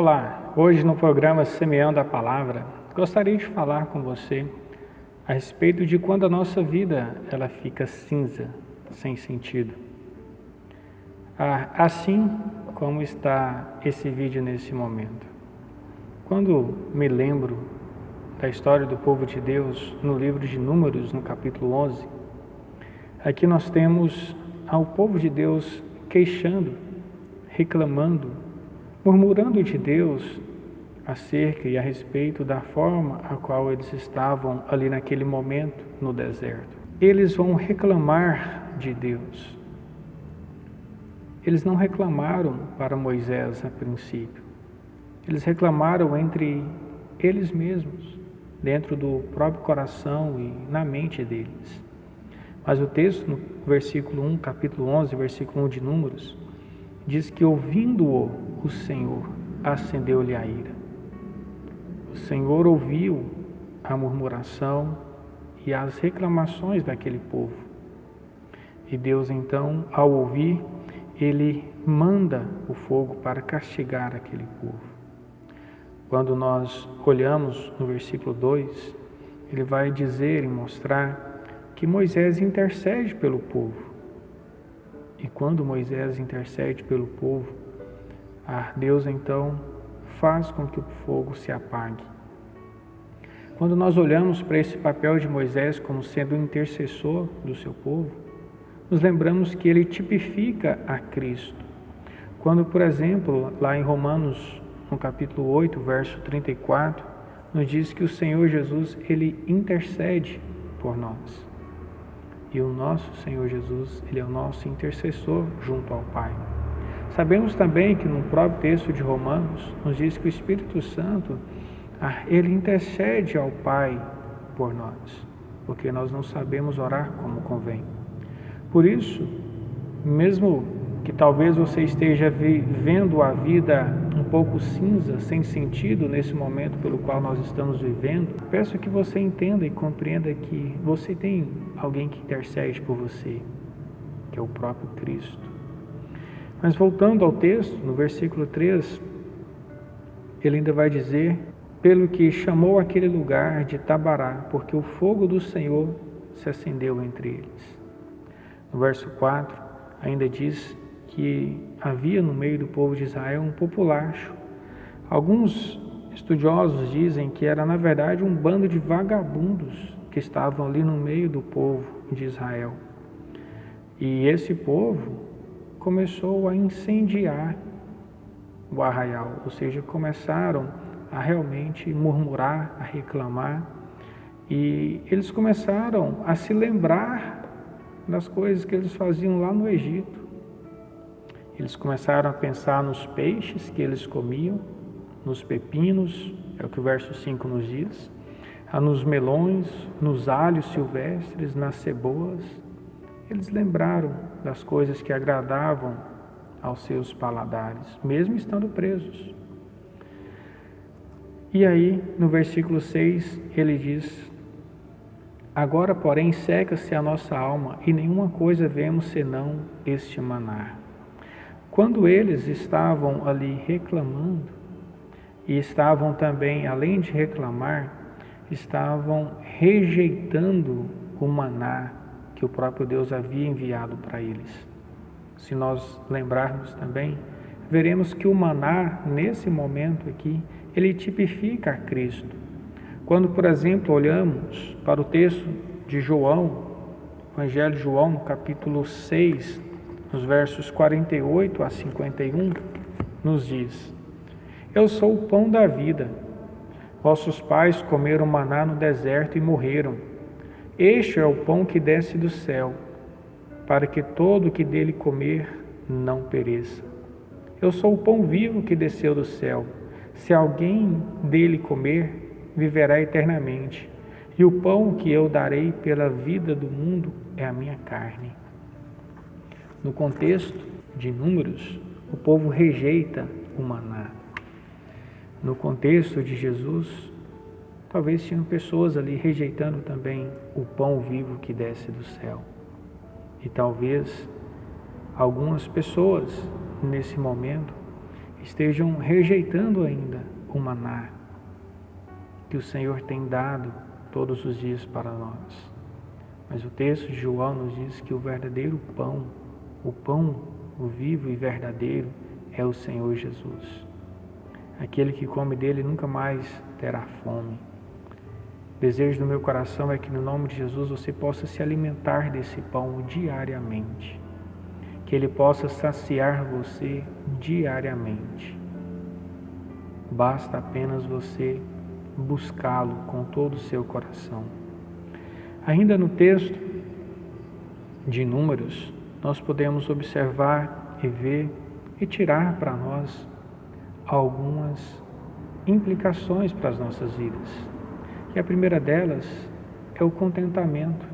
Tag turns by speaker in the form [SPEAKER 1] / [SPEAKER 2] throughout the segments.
[SPEAKER 1] Olá, hoje no programa Semeando a Palavra, gostaria de falar com você a respeito de quando a nossa vida ela fica cinza, sem sentido. Assim como está esse vídeo nesse momento. Quando me lembro da história do povo de Deus no livro de Números, no capítulo 11, aqui nós temos ao povo de Deus queixando, reclamando, murmurando de Deus acerca e a respeito da forma a qual eles estavam ali naquele momento no deserto. Eles vão reclamar de Deus. Eles não reclamaram para Moisés a princípio. Eles reclamaram entre eles mesmos, dentro do próprio coração e na mente deles. Mas o texto, no versículo 1, capítulo 11, versículo 1 de Números, diz que ouvindo-o, o Senhor acendeu-lhe a ira. O Senhor ouviu a murmuração e as reclamações daquele povo. E Deus então, ao ouvir, Ele manda o fogo para castigar aquele povo. Quando nós olhamos no versículo 2, ele vai dizer e mostrar que Moisés intercede pelo povo. E quando Moisés intercede pelo povo, Deus então faz com que o fogo se apague. Quando nós olhamos para esse papel de Moisés como sendo o intercessor do seu povo, nos lembramos que ele tipifica a Cristo. Quando, por exemplo, lá em Romanos, no capítulo 8, verso 34, nos diz que o Senhor Jesus, ele intercede por nós. E o nosso Senhor Jesus, ele é o nosso intercessor junto ao Pai. Sabemos também que no próprio texto de Romanos, nos diz que o Espírito Santo, ele intercede ao Pai por nós, porque nós não sabemos orar como convém. Por isso, mesmo que talvez você esteja vivendo a vida um pouco cinza, sem sentido nesse momento pelo qual nós estamos vivendo, peço que você entenda e compreenda que você tem alguém que intercede por você, que é o próprio Cristo. Mas voltando ao texto, no versículo 3, ele ainda vai dizer, pelo que chamou aquele lugar de Tabará, porque o fogo do Senhor se acendeu entre eles. No verso 4, ainda diz que havia no meio do povo de Israel um populacho. Alguns estudiosos dizem que era na verdade um bando de vagabundos que estavam ali no meio do povo de Israel. E esse povo começou a incendiar o arraial, ou seja, começaram a realmente murmurar, a reclamar, e eles começaram a se lembrar das coisas que eles faziam lá no Egito. Eles começaram a pensar nos peixes que eles comiam, nos pepinos, é o que o verso 5 nos diz, nos melões, nos alhos silvestres, nas cebolas. Eles lembraram das coisas que agradavam aos seus paladares, mesmo estando presos. E aí, no versículo 6, ele diz, agora, porém, seca-se a nossa alma e nenhuma coisa vemos senão este maná. Quando eles estavam ali reclamando, e estavam também, além de reclamar, estavam rejeitando o maná que o próprio Deus havia enviado para eles. Se nós lembrarmos também, veremos que o maná, nesse momento aqui, ele tipifica a Cristo. Quando, por exemplo, olhamos para o texto de João, Evangelho de João, no capítulo 6, nos versos 48 a 51, nos diz, eu sou o pão da vida. Vossos pais comeram maná no deserto e morreram. Este é o pão que desce do céu, para que todo o que dele comer não pereça. Eu sou o pão vivo que desceu do céu. Se alguém dele comer, viverá eternamente. E o pão que eu darei pela vida do mundo é a minha carne. No contexto de Números, o povo rejeita o maná. No contexto de Jesus, talvez tinham pessoas ali rejeitando também o pão vivo que desce do céu. E talvez algumas pessoas nesse momento estejam rejeitando ainda o maná que o Senhor tem dado todos os dias para nós. Mas o texto de João nos diz que o verdadeiro pão, o vivo e verdadeiro, é o Senhor Jesus. Aquele que come dele nunca mais terá fome. O desejo do meu coração é que no nome de Jesus você possa se alimentar desse pão diariamente. Que ele possa saciar você diariamente. Basta apenas você buscá-lo com todo o seu coração. Ainda no texto de Números, nós podemos observar e ver e tirar para nós algumas implicações para as nossas vidas. E a primeira delas é o contentamento.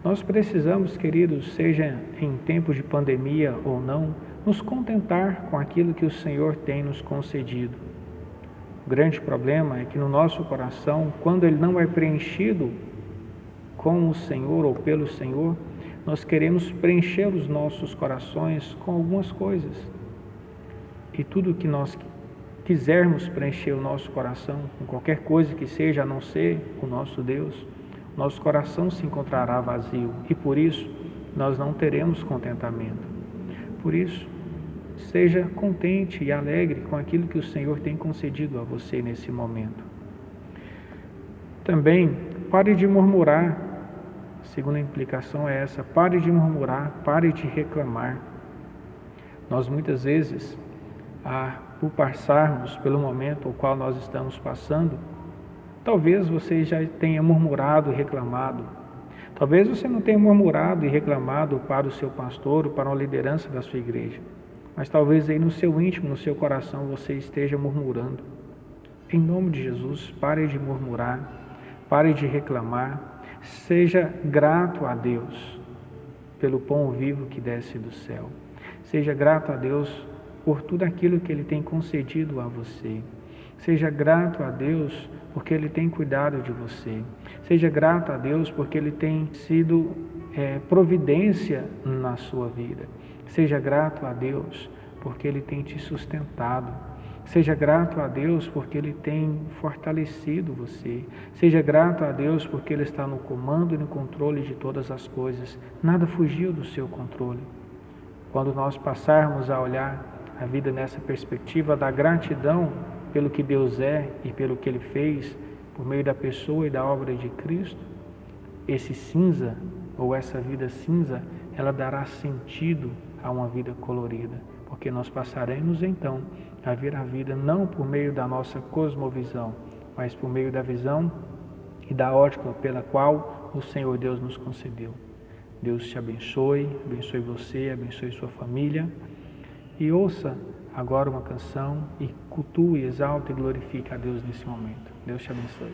[SPEAKER 1] Nós precisamos, queridos, seja em tempos de pandemia ou não, nos contentar com aquilo que o Senhor tem nos concedido. O grande problema é que no nosso coração, quando ele não é preenchido com o Senhor ou pelo Senhor, nós queremos preencher os nossos corações com algumas coisas. E tudo que nós quisermos preencher o nosso coração com qualquer coisa que seja a não ser o nosso Deus, nosso coração se encontrará vazio e por isso nós não teremos contentamento. Por isso, seja contente e alegre com aquilo que o Senhor tem concedido a você nesse momento. Também, pare de murmurar. A segunda implicação é essa: pare de murmurar, pare de reclamar. Nós muitas vezes, por passarmos pelo momento ao qual nós estamos passando, talvez você já tenha murmurado e reclamado. Talvez você não tenha murmurado e reclamado para o seu pastor ou para a liderança da sua igreja. Mas talvez aí no seu íntimo, no seu coração, você esteja murmurando. Em nome de Jesus, pare de murmurar, pare de reclamar. Seja grato a Deus pelo pão vivo que desce do céu. Seja grato a Deus por tudo aquilo que Ele tem concedido a você. Seja grato a Deus porque Ele tem cuidado de você. Seja grato a Deus porque Ele tem sido providência na sua vida. Seja grato a Deus porque Ele tem te sustentado. Seja grato a Deus porque Ele tem fortalecido você. Seja grato a Deus porque Ele está no comando e no controle de todas as coisas. Nada fugiu do seu controle. Quando nós passarmos a olhar a vida nessa perspectiva da gratidão pelo que Deus é e pelo que Ele fez por meio da pessoa e da obra de Cristo, esse cinza ou essa vida cinza, ela dará sentido a uma vida colorida, porque nós passaremos então a ver a vida não por meio da nossa cosmovisão, mas por meio da visão e da ótica pela qual o Senhor Deus nos concedeu. Deus te abençoe você, abençoe sua família. E ouça agora uma canção e cultue, exalte e glorifique a Deus nesse momento. Deus te abençoe.